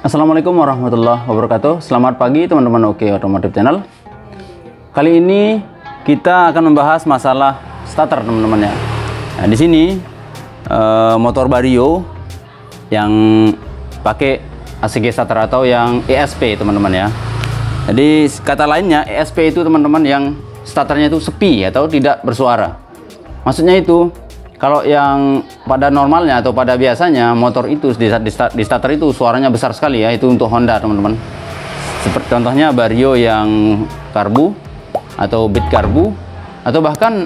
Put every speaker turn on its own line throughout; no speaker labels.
Assalamualaikum warahmatullahi wabarakatuh. Selamat pagi teman-teman Oke Otomotif Channel. Kali ini kita akan membahas masalah starter teman-teman ya. Nah, di sini motor Vario yang pakai ACG starter atau yang ESP teman-teman ya. Jadi kata lainnya ESP itu teman-teman yang starternya itu sepi atau tidak bersuara. Maksudnya itu kalau yang pada normalnya atau pada biasanya motor itu di starter itu suaranya besar sekali ya, itu untuk Honda teman-teman. Seperti contohnya Vario yang karbu atau bit karbu, atau bahkan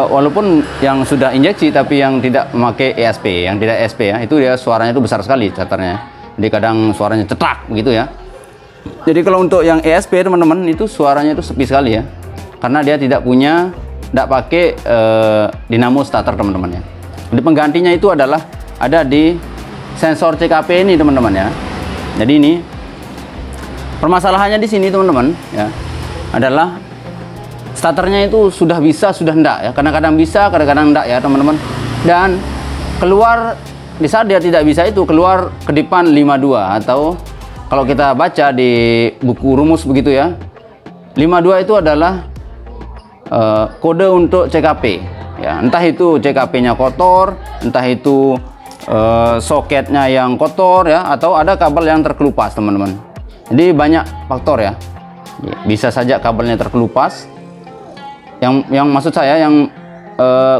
walaupun yang sudah injeksi tapi yang tidak memakai ESP, yang tidak ESP ya, itu dia suaranya itu besar sekali starternya. Jadi kadang suaranya cetak begitu ya. Jadi kalau untuk yang ESP teman-teman itu suaranya itu sepi sekali ya, karena dia tidak pakai dinamo starter teman-teman ya. Jadi penggantinya itu adalah ada di sensor CKP ini teman-teman ya. Jadi ini permasalahannya di sini teman-teman ya, adalah starternya itu sudah bisa sudah enggak ya. Kadang-kadang bisa, kadang-kadang enggak ya teman-teman. Dan keluar di saat dia tidak bisa itu keluar kedipan 52, atau kalau kita baca di buku rumus begitu ya, 52 itu adalah kode untuk CKP ya, entah itu CKP-nya kotor, entah itu soketnya yang kotor ya, atau ada kabel yang terkelupas teman-teman. Jadi banyak faktor ya, bisa saja kabelnya terkelupas. Yang maksud saya yang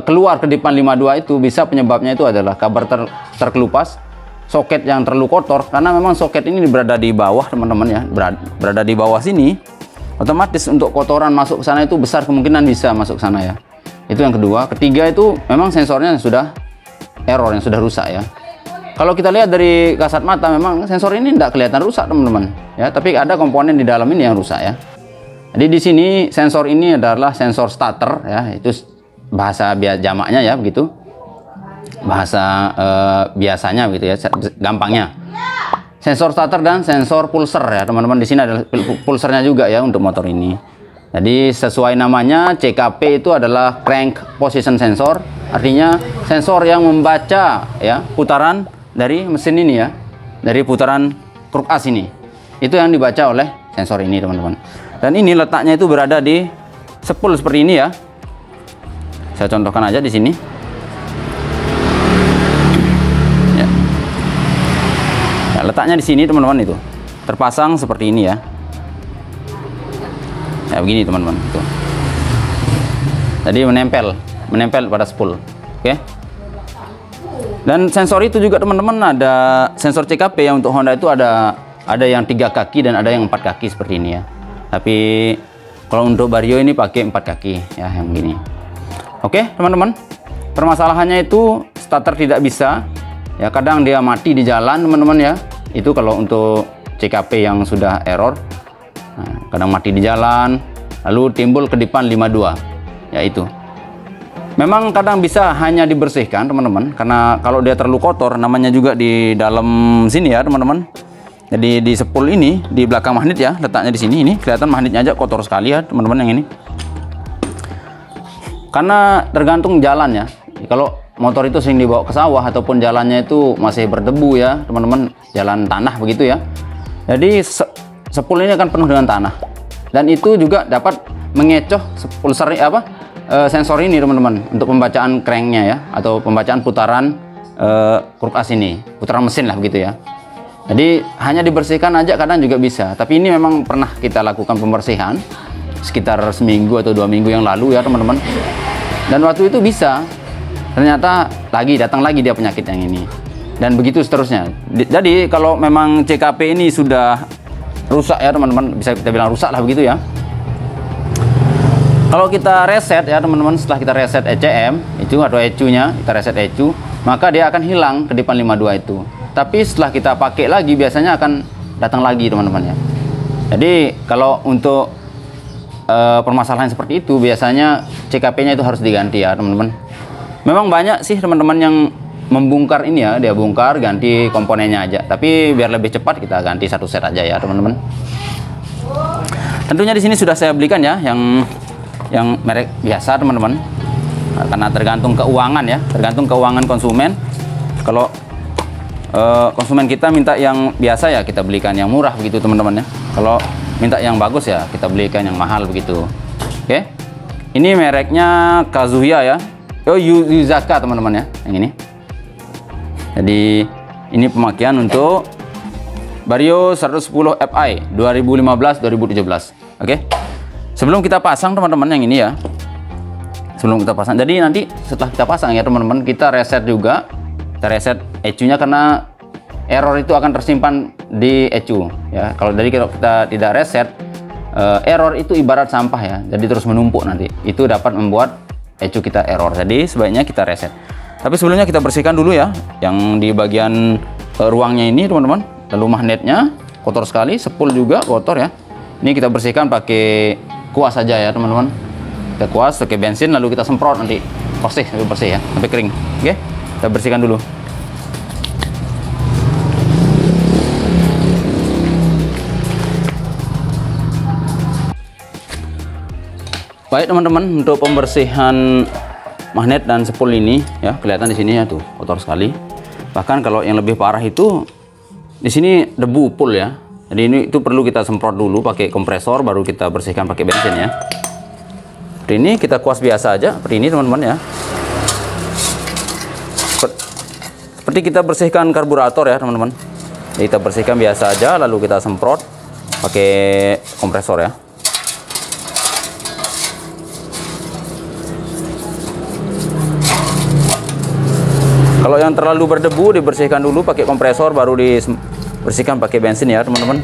keluar kedipan 52 itu bisa penyebabnya itu adalah kabel terkelupas, soket yang terlalu kotor, karena memang soket ini berada di bawah teman-teman ya, berada di bawah sini. Otomatis untuk kotoran masuk ke sana itu besar kemungkinan bisa masuk ke sana ya. Itu yang kedua. Ketiga itu memang sensornya yang sudah error, yang sudah rusak ya. Kalau kita lihat dari kasat mata memang sensor ini tidak kelihatan rusak teman-teman ya, tapi ada komponen di dalam ini yang rusak ya. Jadi di sini sensor ini adalah sensor starter ya, itu bahasa jamaknya ya begitu. Bahasa biasanya begitu ya, gampangnya. Sensor starter dan sensor pulser ya teman-teman. Di sini adalah pulsernya juga ya untuk motor ini. Jadi sesuai namanya CKP itu adalah crank position sensor, artinya sensor yang membaca ya putaran dari mesin ini ya, dari putaran kruk as ini. Itu yang dibaca oleh sensor ini teman-teman. Dan ini letaknya itu berada di spool seperti ini ya. Saya contohkan aja di sini. Letaknya di sini teman-teman, itu terpasang seperti ini ya. Ya begini teman-teman itu. Jadi menempel pada spool. Oke. Dan sensor itu juga teman-teman, ada sensor CKP yang untuk Honda itu ada yang 3 kaki dan ada yang 4 kaki seperti ini ya. Tapi kalau untuk Vario ini pakai 4 kaki ya, yang begini. Oke teman-teman, permasalahannya itu starter tidak bisa ya, kadang dia mati di jalan teman-teman ya. Itu kalau untuk CKP yang sudah error, nah, kadang mati di jalan, lalu timbul kedipan 52 ya. Itu memang kadang bisa hanya dibersihkan teman-teman, karena kalau dia terlalu kotor, namanya juga di dalam sini ya teman-teman. Jadi di spool ini, di belakang magnet ya, letaknya di sini, ini kelihatan magnetnya aja kotor sekali ya teman-teman yang ini. Karena tergantung jalan ya. Kalau motor itu sering dibawa ke sawah ataupun jalannya itu masih berdebu ya teman-teman, jalan tanah begitu ya. Jadi spool ini akan penuh dengan tanah, dan itu juga dapat mengecoh pulser sensor ini teman-teman, untuk pembacaan cranknya ya, atau pembacaan putaran kruk as ini, putaran mesin lah begitu ya. Jadi hanya dibersihkan aja kadang juga bisa, tapi ini memang pernah kita lakukan pembersihan sekitar seminggu atau 2 minggu yang lalu ya teman-teman, dan waktu itu bisa, ternyata datang lagi dia penyakit yang ini, dan begitu seterusnya. Jadi kalau memang CKP ini sudah rusak ya teman-teman, bisa kita bilang rusak lah begitu ya. Kalau kita reset ya teman-teman, setelah kita reset ECM itu atau ECU-nya, kita reset ECU, maka dia akan hilang kedipan 52 itu. Tapi setelah kita pakai lagi biasanya akan datang lagi teman-teman ya. Jadi kalau untuk permasalahan seperti itu biasanya CKP-nya itu harus diganti ya teman-teman. Memang banyak sih teman-teman yang membongkar ini ya, dia bongkar ganti komponennya aja. Tapi biar lebih cepat kita ganti satu set aja ya teman-teman. Tentunya di sini sudah saya belikan ya yang merek biasa teman-teman. Karena tergantung keuangan ya, tergantung keuangan konsumen. Kalau konsumen kita minta yang biasa ya kita belikan yang murah begitu teman-teman ya. Kalau minta yang bagus ya kita belikan yang mahal begitu. Oke. Ini mereknya Kazuya ya. Oh, Yuzaka teman-teman ya, yang ini. Jadi ini pemakaian untuk Vario 110 Fi 2015-2017. Oke. Sebelum kita pasang teman-teman yang ini ya. Sebelum kita pasang. Jadi nanti setelah kita pasang ya teman-teman, kita reset juga. Kita reset ECU-nya karena error itu akan tersimpan di ECU ya. Kalau kita tidak reset, error itu ibarat sampah ya. Jadi terus menumpuk nanti. Itu dapat membuat ECU kita error. Jadi sebaiknya kita reset. Tapi sebelumnya kita bersihkan dulu ya yang di bagian ruangnya ini teman-teman. Lalu magnetnya kotor sekali, spool juga kotor ya. Ini kita bersihkan pakai kuas saja ya teman-teman. Kita kuas pakai bensin lalu kita semprot nanti bersih ya sampai kering. Oke, kita bersihkan dulu. Baik teman-teman, untuk pembersihan magnet dan spool ini ya, kelihatan di sini ya tuh kotor sekali. Bahkan kalau yang lebih parah itu di sini debu pool ya. Jadi ini itu perlu kita semprot dulu pakai kompresor, baru kita bersihkan pakai bensin ya. Seperti ini kita kuas biasa aja seperti ini teman-teman ya. Seperti kita bersihkan karburator ya teman-teman. Jadi kita bersihkan biasa aja lalu kita semprot pakai kompresor ya. Kalau yang terlalu berdebu dibersihkan dulu pakai kompresor, baru dibersihkan pakai bensin ya teman-teman.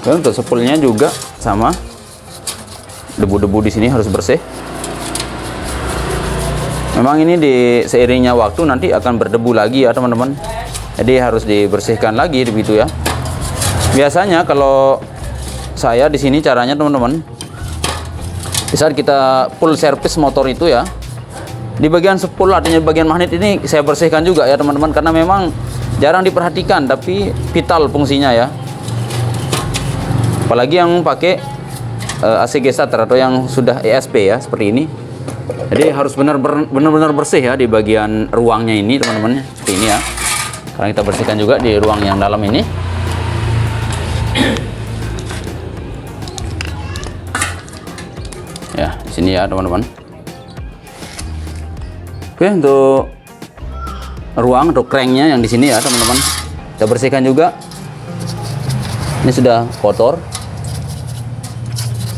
Dan untuk spoolnya juga sama, debu-debu di sini harus bersih. Memang ini seiringnya waktu nanti akan berdebu lagi ya teman-teman. Jadi harus dibersihkan lagi begitu ya. Biasanya kalau saya di sini caranya teman-teman, di saat kita full service motor itu ya, di bagian spool artinya bagian magnet ini saya bersihkan juga ya teman-teman, karena memang jarang diperhatikan tapi vital fungsinya ya. Apalagi yang pakai ACG starter atau yang sudah ESP ya seperti ini. Jadi harus benar-benar bersih ya di bagian ruangnya ini teman-teman, seperti ini ya. Sekarang kita bersihkan juga di ruang yang dalam ini. Ya, di sini ya teman-teman. Oke, untuk ruang atau cranknya yang di sini ya teman-teman, kita bersihkan juga. Ini sudah kotor.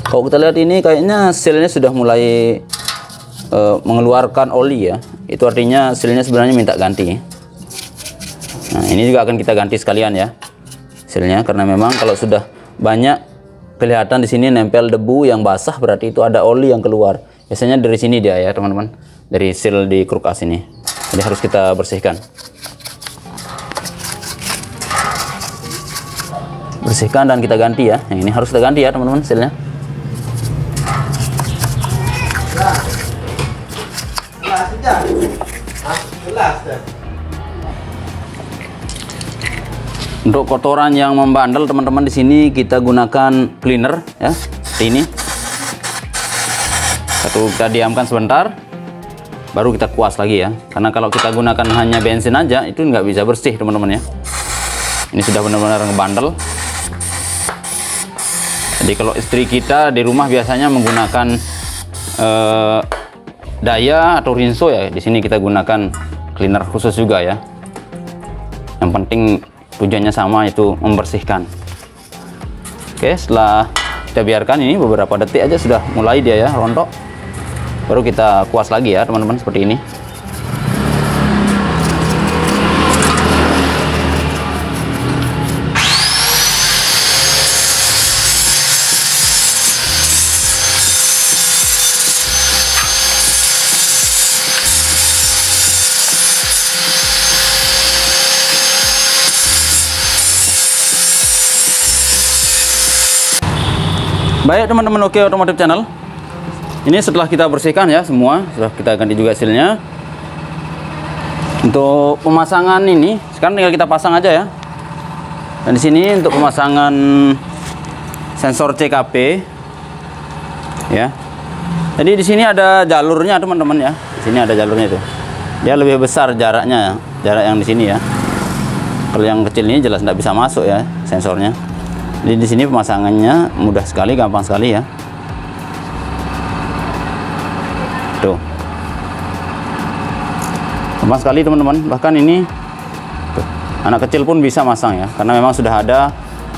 Kalau kita lihat ini kayaknya sealnya sudah mulai mengeluarkan oli ya. Itu artinya sealnya sebenarnya minta ganti. Nah, ini juga akan kita ganti sekalian ya sealnya, karena memang kalau sudah banyak kelihatan di sini nempel debu yang basah, berarti itu ada oli yang keluar. Biasanya dari sini dia ya teman-teman, dari seal di kruk as ini. Jadi harus kita bersihkan. Bersihkan dan kita ganti ya. Yang ini harus kita ganti ya teman-teman sealnya. Untuk kotoran yang membandel teman-teman, di sini kita gunakan cleaner ya, seperti ini. Kita diamkan sebentar, baru kita kuas lagi ya. Karena kalau kita gunakan hanya bensin aja itu nggak bisa bersih teman-teman ya. Ini sudah benar-benar ngebandel. Jadi kalau istri kita di rumah biasanya menggunakan daya atau rinso ya, di sini kita gunakan cleaner khusus juga ya. Yang penting tujuannya sama, itu membersihkan. Oke, setelah kita biarkan ini beberapa detik aja sudah mulai dia ya rontok, baru kita kuas lagi ya teman-teman seperti ini. Baik teman-teman, oke otomotif channel. Ini setelah kita bersihkan ya semua, sudah kita ganti juga sealnya. Untuk pemasangan ini sekarang tinggal kita pasang aja ya. Dan di sini untuk pemasangan sensor CKP ya. Jadi di sini ada jalurnya teman-teman ya. Di sini ada jalurnya itu. Dia lebih besar jaraknya ya, jarak yang di sini ya. Kalau yang kecil ini jelas tidak bisa masuk ya sensornya. Jadi di sini pemasangannya mudah sekali, gampang sekali ya. Tuh. Gampang sekali teman-teman. Bahkan ini tuh, anak kecil pun bisa masang ya, karena memang sudah ada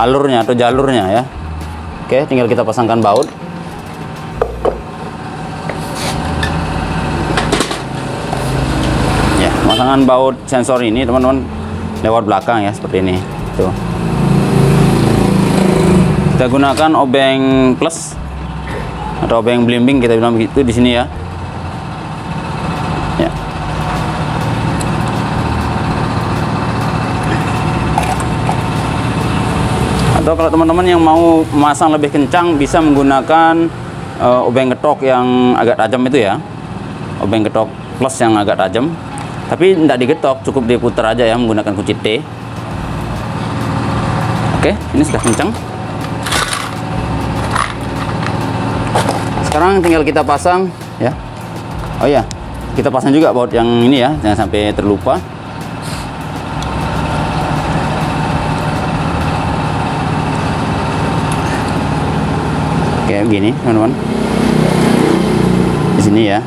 alurnya atau jalurnya ya. Oke, tinggal kita pasangkan baut. Ya, pemasangan baut sensor ini teman-teman lewat belakang ya, seperti ini. Tuh. Kita gunakan obeng plus atau obeng blimbing, kita bilang begitu di sini ya. Ya. Atau kalau teman-teman yang mau memasang lebih kencang bisa menggunakan obeng getok yang agak tajam itu ya. Obeng getok plus yang agak tajam. Tapi tidak digetok, cukup diputar aja ya menggunakan kunci T. Oke, ini sudah kencang. Sekarang tinggal kita pasang ya. Oh ya, kita pasang juga baut yang ini ya, jangan sampai terlupa. Kayak begini teman-teman, di sini ya.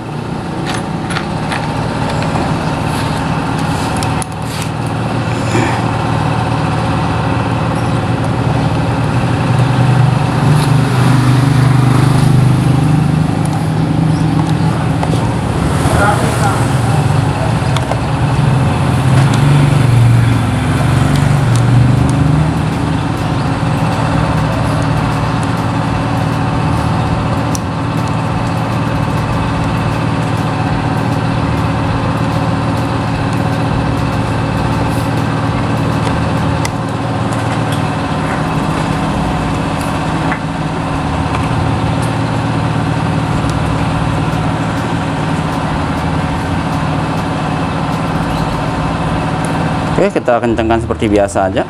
Oke, kita kencangkan seperti biasa aja.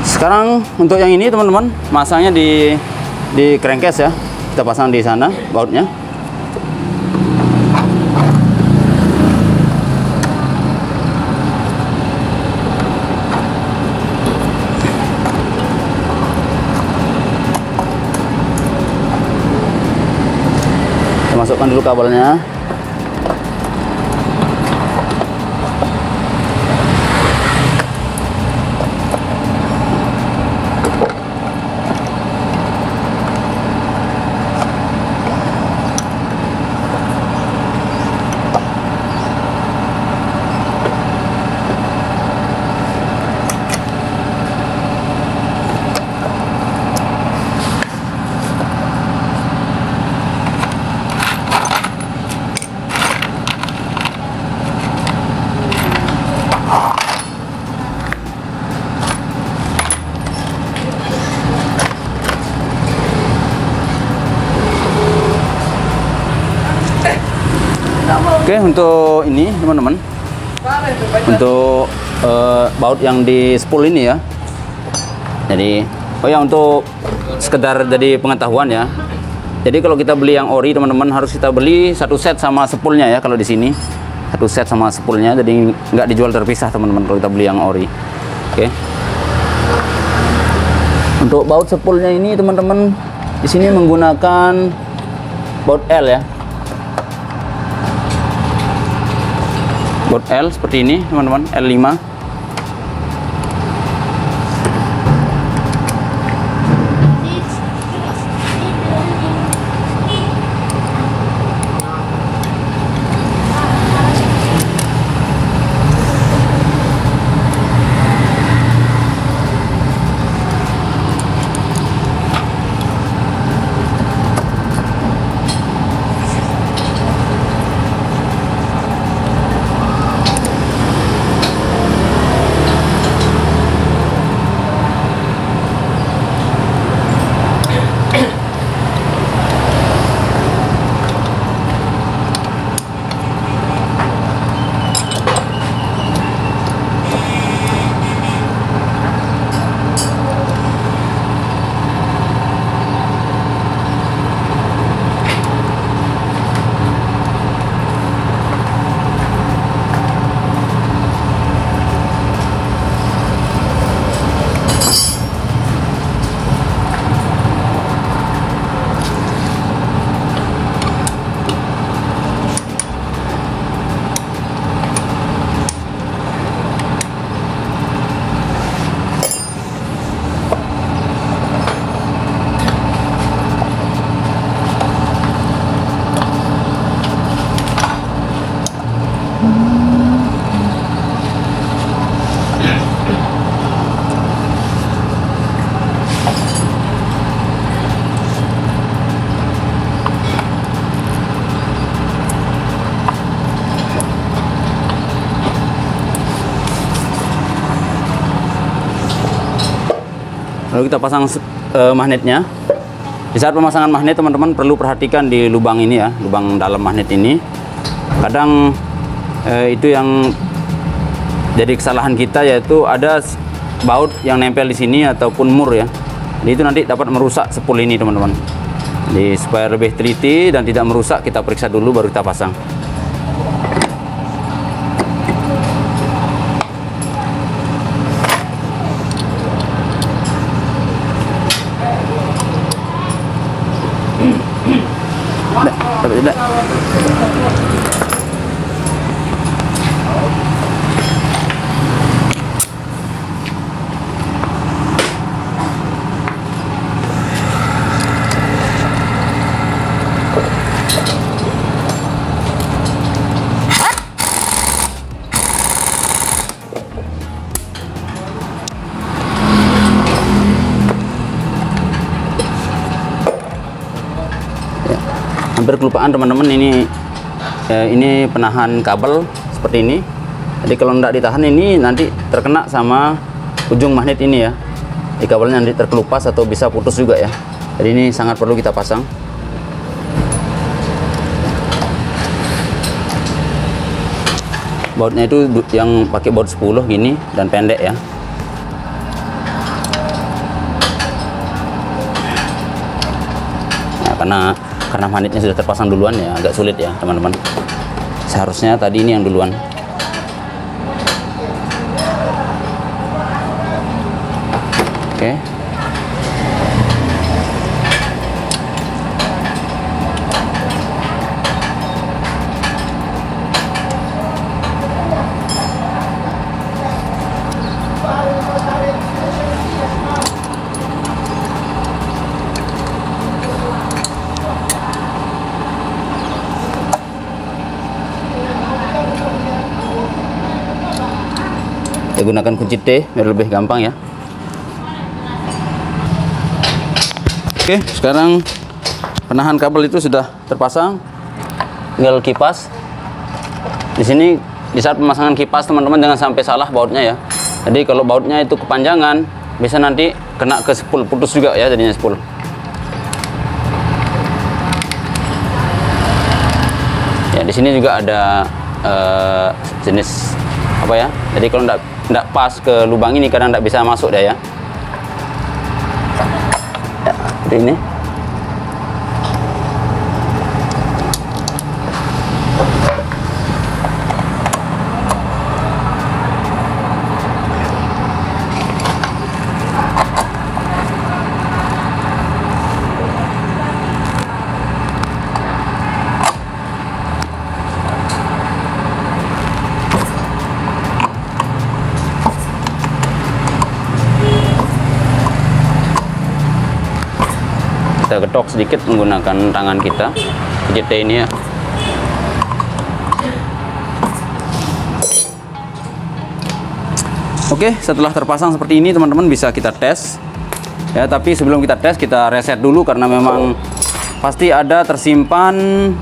Sekarang untuk yang ini teman-teman, masangnya di crankcase ya. Kita pasang di sana bautnya. Masukkan dulu kabelnya. Oke, untuk ini teman-teman, untuk baut yang di spool ini ya. Jadi, oh ya, untuk sekedar jadi pengetahuan ya. Jadi kalau kita beli yang ori teman-teman, harus kita beli satu set sama spoolnya ya. Kalau di sini satu set sama spoolnya, jadi nggak dijual terpisah teman-teman kalau kita beli yang ori. Oke. Untuk baut spoolnya ini teman-teman, di sini menggunakan baut L ya. Baut L seperti ini teman-teman, L5. Lalu kita pasang magnetnya. Di saat pemasangan magnet, teman-teman perlu perhatikan di lubang ini ya, lubang dalam magnet ini. Kadang itu yang jadi kesalahan kita, yaitu ada baut yang nempel di sini ataupun mur ya. Jadi itu nanti dapat merusak spool ini, teman-teman. Jadi supaya lebih teliti dan tidak merusak, kita periksa dulu baru kita pasang. Tidak. Hampir kelupaan, teman-teman. Ini penahan kabel seperti ini. Jadi kalau tidak ditahan ini nanti terkena sama ujung magnet ini ya. Di kabelnya nanti terkelupas atau bisa putus juga ya. Jadi ini sangat perlu kita pasang. Bautnya itu yang pakai baut 10 gini dan pendek ya. Nah, karena magnetnya sudah terpasang duluan ya, agak sulit ya teman-teman. Seharusnya tadi ini yang duluan. Oke. Kita gunakan kunci T biar lebih gampang ya. Oke, sekarang penahan kabel itu sudah terpasang, tinggal kipas. Di sini di saat pemasangan kipas, teman-teman jangan sampai salah bautnya ya. Jadi kalau bautnya itu kepanjangan, bisa nanti kena ke spool, putus juga ya jadinya spool. Ya, di sini juga ada jenis apa ya. Jadi kalau tidak pas ke lubang ini, kadang tidak bisa masuk dia ya. Ya, seperti ini. Kita getok sedikit menggunakan tangan kita, JT ini ya. Oke, setelah terpasang seperti ini, teman-teman bisa kita tes ya. Tapi sebelum kita tes, kita reset dulu karena memang pasti ada tersimpan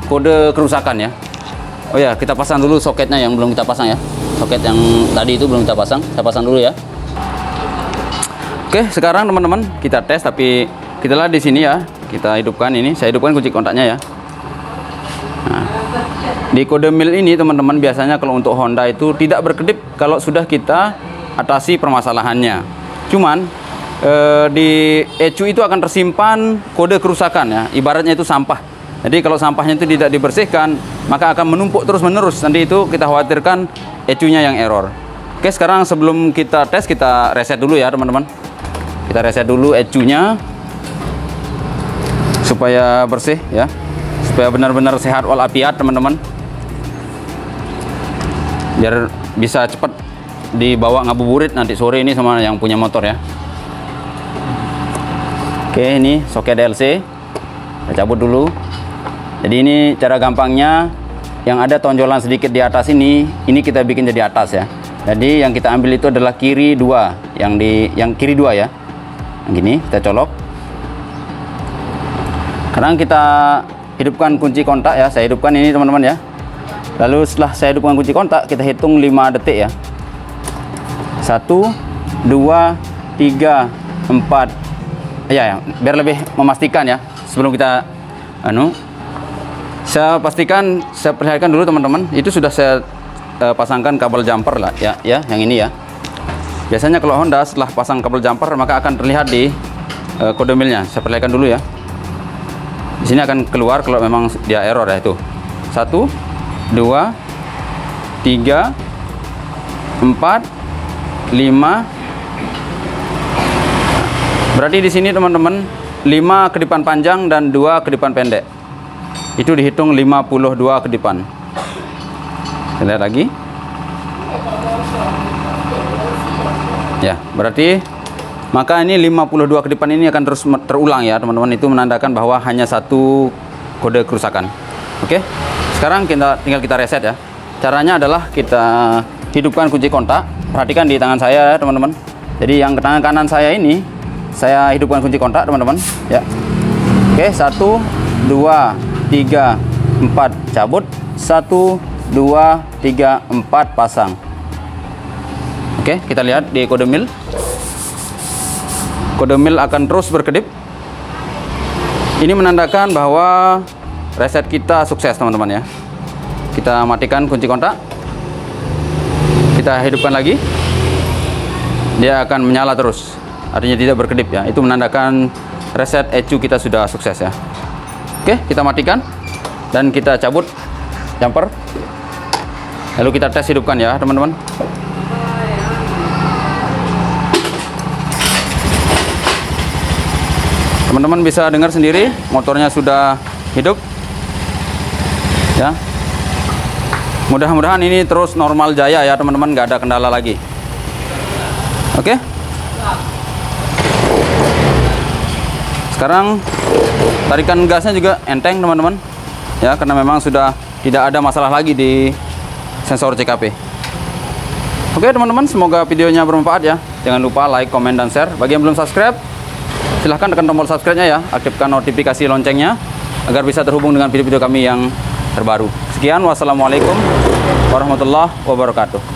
kode kerusakan ya. Oh ya, kita pasang dulu soketnya yang belum kita pasang ya. Soket yang tadi itu belum kita pasang, saya pasang dulu ya. Oke, sekarang teman-teman kita tes, tapi kita lihat di sini ya. Kita hidupkan ini, saya hidupkan kunci kontaknya ya. Nah, di kode mil ini teman-teman biasanya kalau untuk Honda itu tidak berkedip kalau sudah kita atasi permasalahannya. Cuman di ECU itu akan tersimpan kode kerusakan ya, ibaratnya itu sampah. Jadi kalau sampahnya itu tidak dibersihkan, maka akan menumpuk terus menerus. Nanti itu kita khawatirkan ECU-nya yang error. Oke, sekarang sebelum kita tes, kita reset dulu ya teman-teman. Kita reset dulu ECU-nya supaya bersih ya, supaya benar-benar sehat walafiat teman-teman, biar bisa cepat dibawa ngabuburit nanti sore ini sama yang punya motor ya. Oke, ini soket DLC kita cabut dulu. Jadi ini cara gampangnya, yang ada tonjolan sedikit di atas ini kita bikin jadi atas ya. Jadi yang kita ambil itu adalah kiri 2, yang kiri 2 ya, yang gini kita colok. Sekarang kita hidupkan kunci kontak ya, saya hidupkan ini teman-teman ya. Lalu setelah saya hidupkan kunci kontak, kita hitung 5 detik ya. 1, 2, 3, 4, ya, biar lebih memastikan ya, sebelum kita saya pastikan, saya perlihatkan dulu teman-teman, itu sudah saya pasangkan kabel jumper lah ya, yang ini ya. Biasanya kalau Honda setelah pasang kabel jumper maka akan terlihat di kode milnya. Saya perlihatkan dulu ya. Di sini akan keluar kalau memang dia error ya, itu 1 2 3 4 5. Berarti di sini teman-teman 5 kedipan panjang dan 2 kedipan pendek. Itu dihitung 52 kedipan. Kita lihat lagi. Ya, berarti maka ini 52 kedipan ini akan terus terulang ya, teman-teman. Itu menandakan bahwa hanya satu kode kerusakan. Oke. Sekarang tinggal kita reset ya. Caranya adalah kita hidupkan kunci kontak. Perhatikan di tangan saya ya, teman-teman. Jadi yang tangan kanan saya ini saya hidupkan kunci kontak, teman-teman ya. Oke, 1 2 3 4 cabut, 1 2 3 4 pasang. Oke, kita lihat di kode mil. Kode mil akan terus berkedip. Ini menandakan bahwa reset kita sukses, teman-teman ya. Kita matikan kunci kontak. Kita hidupkan lagi. Dia akan menyala terus. Artinya tidak berkedip ya. Itu menandakan reset ECU kita sudah sukses ya. Oke, kita matikan dan kita cabut jumper. Lalu kita tes hidupkan ya, teman-teman. Teman-teman bisa dengar sendiri motornya sudah hidup ya. Mudah-mudahan ini terus normal jaya ya, teman-teman, nggak ada kendala lagi. Oke. Sekarang tarikan gasnya juga enteng, teman-teman ya, karena memang sudah tidak ada masalah lagi di sensor CKP. Oke teman-teman, semoga videonya bermanfaat ya. Jangan lupa like, komen, dan share. Bagi yang belum subscribe, silahkan tekan tombol subscribe-nya ya, aktifkan notifikasi loncengnya agar bisa terhubung dengan video-video kami yang terbaru. Sekian, wassalamualaikum warahmatullahi wabarakatuh.